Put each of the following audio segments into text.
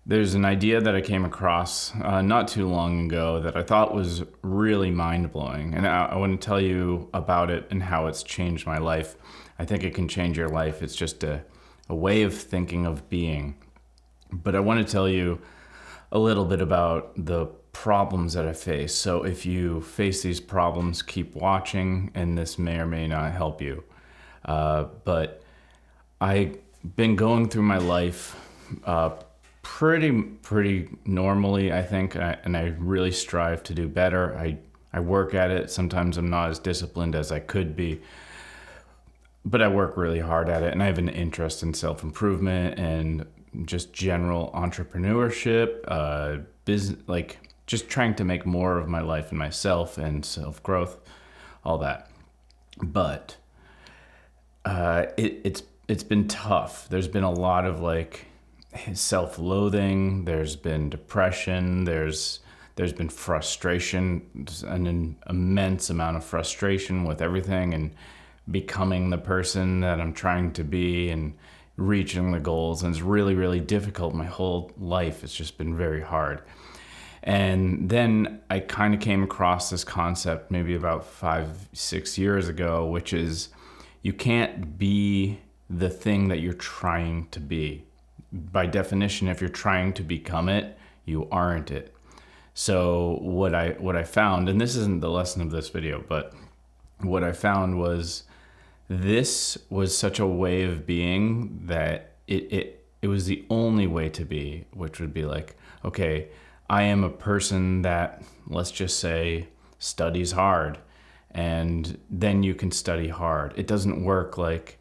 There's an idea that I came across not too long ago that I thought was really mind-blowing. And I want to tell you about it and how it's changed my life. I think it can change your life. It's just a way of thinking of being. But I want to tell you a little bit about the problems that I face. So if you face these problems, keep watching, and this may or may not help you. But I've been going through my life pretty normally, I think, and I really strive to do better. I work at it. Sometimes I'm not as disciplined as I could be, but I work really hard at it, and I have an interest in self-improvement and just general entrepreneurship, business, like just trying to make more of my life and myself and self-growth, all that. But it's been tough. There's been a lot of like self-loathing. There's been depression. There's been frustration, an immense amount of frustration with everything and becoming the person that I'm trying to be and reaching the goals. And it's really, really difficult. My whole life, it's just been very hard. And then I kind of came across this concept maybe about 5-6 years ago, which is you can't be the thing that you're trying to be. By definition, if you're trying to become it, you aren't it. So what I found, and this isn't the lesson of this video, but what I found was this was such a way of being that it was the only way to be, which would be like, okay, I am a person that, let's just say, studies hard, and then you can study hard. It doesn't work like,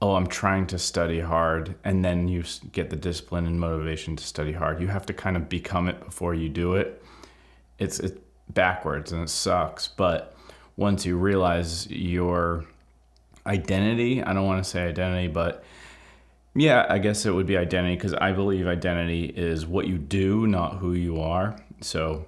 oh, I'm trying to study hard, and then you get the discipline and motivation to study hard. You have to kind of become it before you do it. It's backwards and it sucks. But once you realize your identity, I don't want to say identity, but yeah, I guess it would be identity, because I believe identity is what you do, not who you are. So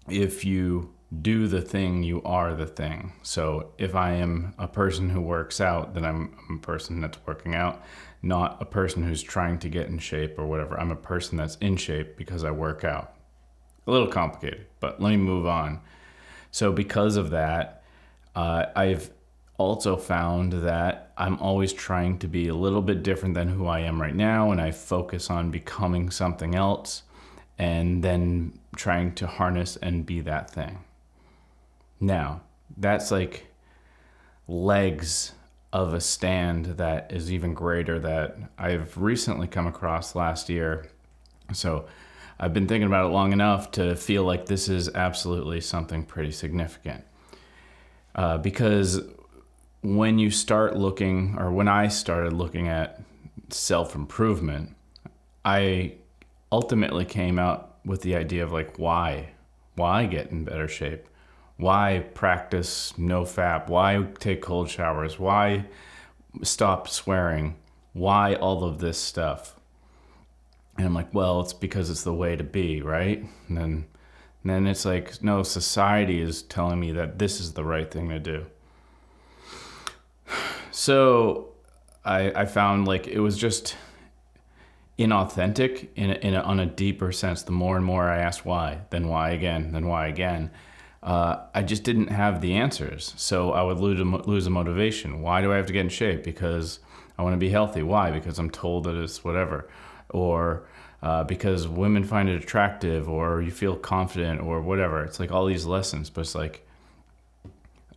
if you do the thing, you are the thing. So if I am a person who works out, then I'm a person that's working out, not a person who's trying to get in shape or whatever. I'm a person that's in shape because I work out. A little complicated, but let me move on. So because of that, I've also found that I'm always trying to be a little bit different than who I am right now, and I focus on becoming something else and then trying to harness and be that thing. Now, that's like legs of a stand that is even greater that I've recently come across last year. So I've been thinking about it long enough to feel like this is absolutely something pretty significant. Because when you start looking, or when I started looking at self-improvement, I ultimately came out with the idea of like, why get in better shape? Why practice no fap? Why take cold showers? Why stop swearing? Why all of this stuff? And I'm like, well, it's because it's the way to be, right? And then it's like, no, society is telling me that this is the right thing to do. So I found like it was just inauthentic on a deeper sense. The more and more I asked why, then why again, then why again, I just didn't have the answers. So I would lose a motivation. Why do I have to get in shape? Because I want to be healthy. Why? Because I'm told that it's whatever. Or because women find it attractive, or you feel confident, or whatever. It's like all these lessons, but it's like,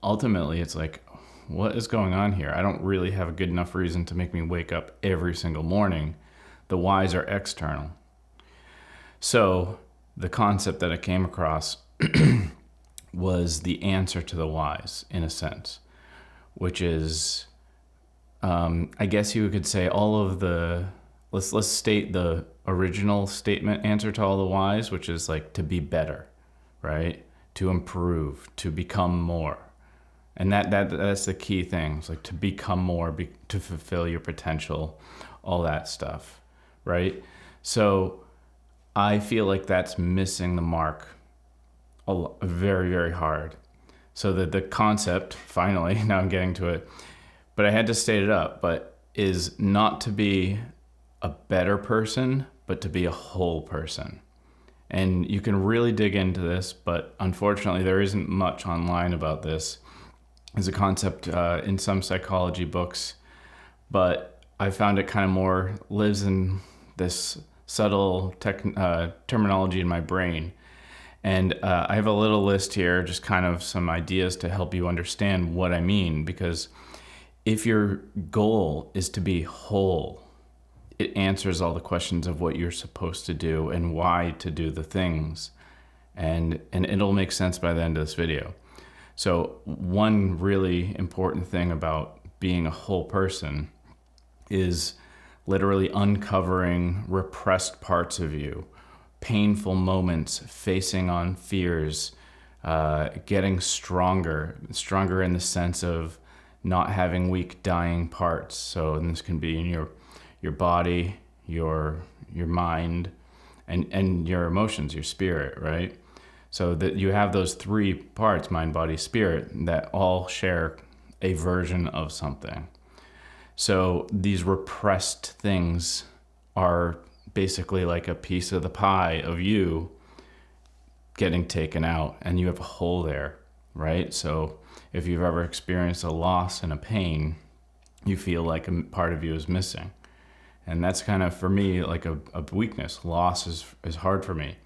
ultimately, it's like, what is going on here? I don't really have a good enough reason to make me wake up every single morning. The whys are external. So the concept that I came across was the answer to the whys, in a sense, which is, I guess you could say all of the, let's state the original statement answer to all the whys, which is like to be better, right? To improve, to become more. And that's the key thing. It's like to become more, to fulfill your potential, all that stuff, right? So I feel like that's missing the mark very, very hard. So that the concept, finally, now I'm getting to it, but I had to state it up, but is not to be a better person, but to be a whole person. And you can really dig into this, but unfortunately there isn't much online about this. It's a concept in some psychology books, but I found it kind of more lives in this subtle terminology in my brain. And I have a little list here, just kind of some ideas to help you understand what I mean, because if your goal is to be whole, it answers all the questions of what you're supposed to do and why to do the things. And it'll make sense by the end of this video. So one really important thing about being a whole person is literally uncovering repressed parts of you, painful moments, facing on fears, getting stronger in the sense of not having weak, dying parts. So this can be in your body, your mind, and your emotions, your spirit, right? So that you have those three parts, mind, body, spirit, that all share a version of something. So these repressed things are basically like a piece of the pie of you getting taken out, and you have a hole there, right? So if you've ever experienced a loss and a pain, you feel like a part of you is missing. And that's kind of, for me, like a weakness. Loss is hard for me.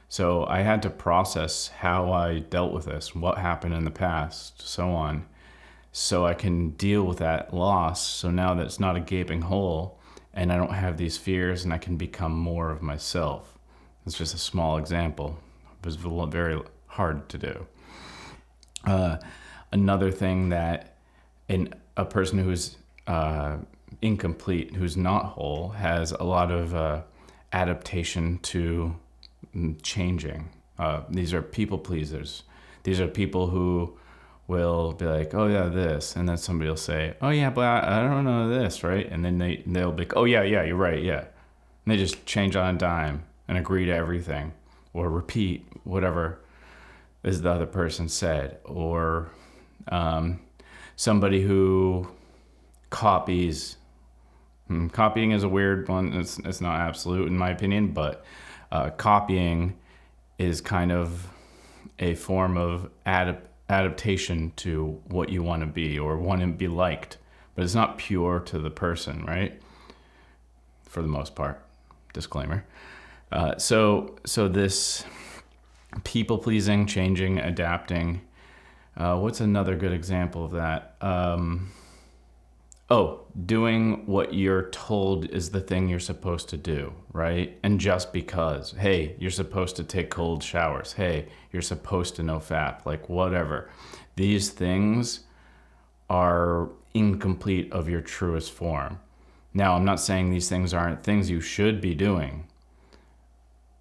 So I had to process how I dealt with this, what happened in the past, so on, so I can deal with that loss. So now that it's not a gaping hole and I don't have these fears, and I can become more of myself. It's just a small example. It was very hard to do. Another thing that a person who's incomplete, who's not whole, has a lot of adaptation to changing. These are people pleasers. These are people who will be like, oh yeah, this, and then somebody will say, oh yeah, but I don't know this, right? And then they'll be like, oh yeah, you're right, yeah. And they just change on a dime and agree to everything, or repeat whatever is the other person said. Or somebody who copies. Copying is a weird one. It's not absolute in my opinion, but copying is kind of a form of adaptation to what you want to be or want to be liked, but it's not pure to the person, right? For the most part, disclaimer. So this people pleasing, changing, adapting. What's another good example of that? Doing what you're told is the thing you're supposed to do, right? And just because, hey, you're supposed to take cold showers. Hey, you're supposed to know FAP, like whatever. These things are incomplete of your truest form. Now, I'm not saying these things aren't things you should be doing.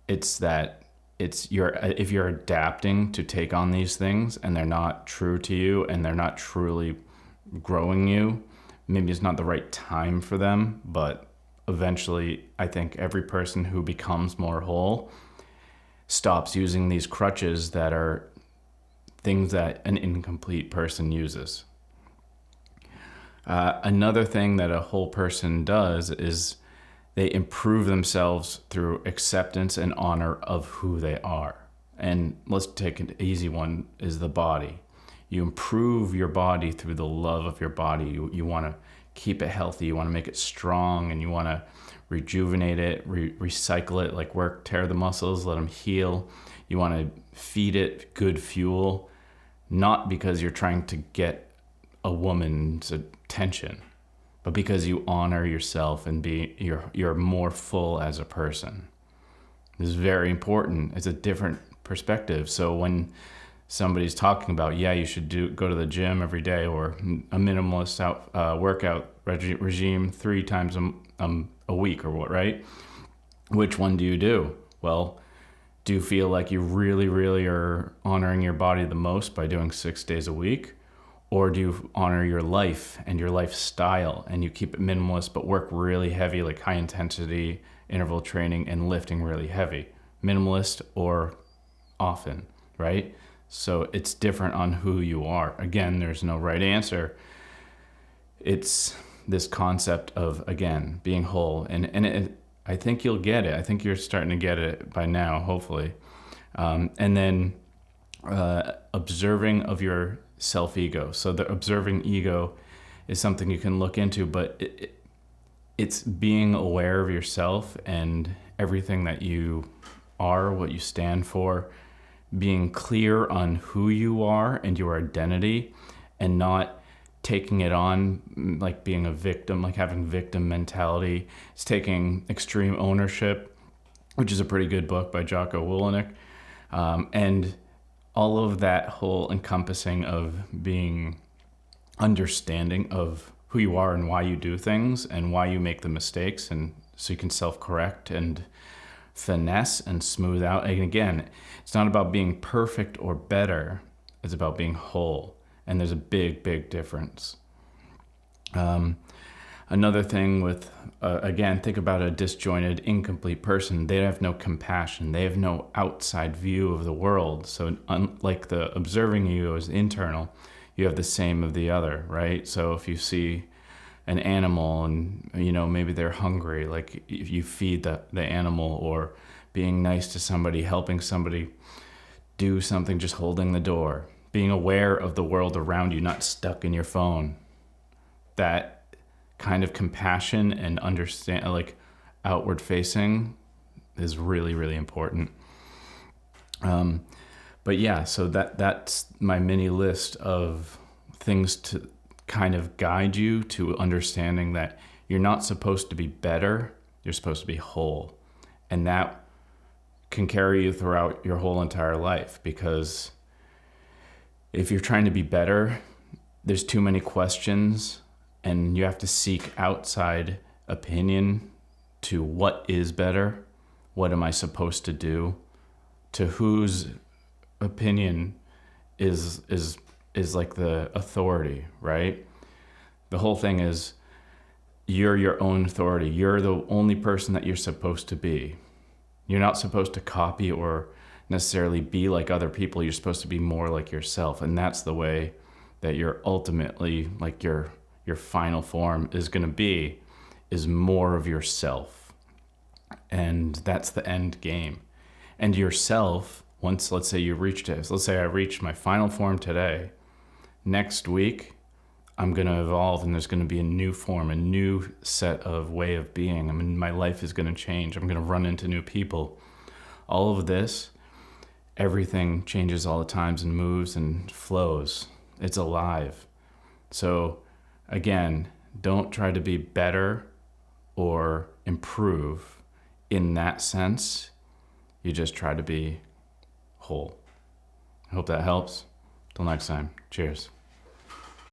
It's that if you're adapting to take on these things and they're not true to you and they're not truly growing you, maybe it's not the right time for them, but eventually I think every person who becomes more whole stops using these crutches that are things that an incomplete person uses. Another thing that a whole person does is they improve themselves through acceptance and honor of who they are. And let's take an easy one, is the body. You improve your body through the love of your body. You want to keep it healthy. You want to make it strong, and you want to rejuvenate it, recycle it, like tear the muscles, let them heal. You want to feed it good fuel, not because you're trying to get a woman's attention, but because you honor yourself and you're more full as a person. This is very important. It's a different perspective. So when somebody's talking about, yeah, you should go to the gym every day, or a minimalist workout regime 3 times a week, or what, right? Which one do you do? Well, do you feel like you really, really are honoring your body the most by doing 6 days a week? Or do you honor your life and your lifestyle and you keep it minimalist but work really heavy, like high intensity interval training and lifting really heavy? Minimalist or often, right? So it's different on who you are. Again, there's no right answer. It's this concept of, again, being whole. And I think you'll get it. I think you're starting to get it by now, hopefully. And then observing of your self-ego. So the observing ego is something you can look into, but it's being aware of yourself and everything that you are, what you stand for, being clear on who you are and your identity, and not taking it on like being a victim, like having victim mentality. It's taking extreme ownership, which is a pretty good book by Jocko Willink. And all of that whole encompassing of being understanding of who you are and why you do things and why you make the mistakes, and so you can self-correct and finesse and smooth out. And again, it's not about being perfect or better, it's about being whole. And there's a big, big difference. Another thing with, again, think about a disjointed, incomplete person. They have no compassion. They have no outside view of the world. So unlike the observing ego is internal, you have the same of the other, right? So if you see an animal and, maybe they're hungry, like if you feed the animal, or being nice to somebody, helping somebody do something, just holding the door, being aware of the world around you, not stuck in your phone. That kind of compassion and understand, like outward facing, is really, really important. But yeah, so that's my mini list of things to kind of guide you to understanding that you're not supposed to be better, you're supposed to be whole. And that can carry you throughout your whole entire life, because if you're trying to be better, there's too many questions, and you have to seek outside opinion to what is better, what am I supposed to do, to whose opinion is like the authority, right? The whole thing is you're your own authority. You're the only person that you're supposed to be. You're not supposed to copy or necessarily be like other people. You're supposed to be more like yourself. And that's the way that you're ultimately, like your final form is going to be, is more of yourself. And that's the end game. And yourself, once, let's say you reached it, so let's say I reached my final form today, next week I'm going to evolve, and there's going to be a new form, a new set of way of being. I mean, my life is going to change. I'm going to run into new people. All of this, everything changes all the times and moves and flows. It's alive. So again, don't try to be better or improve in that sense. You just try to be whole. I hope that helps. Till next time. Cheers.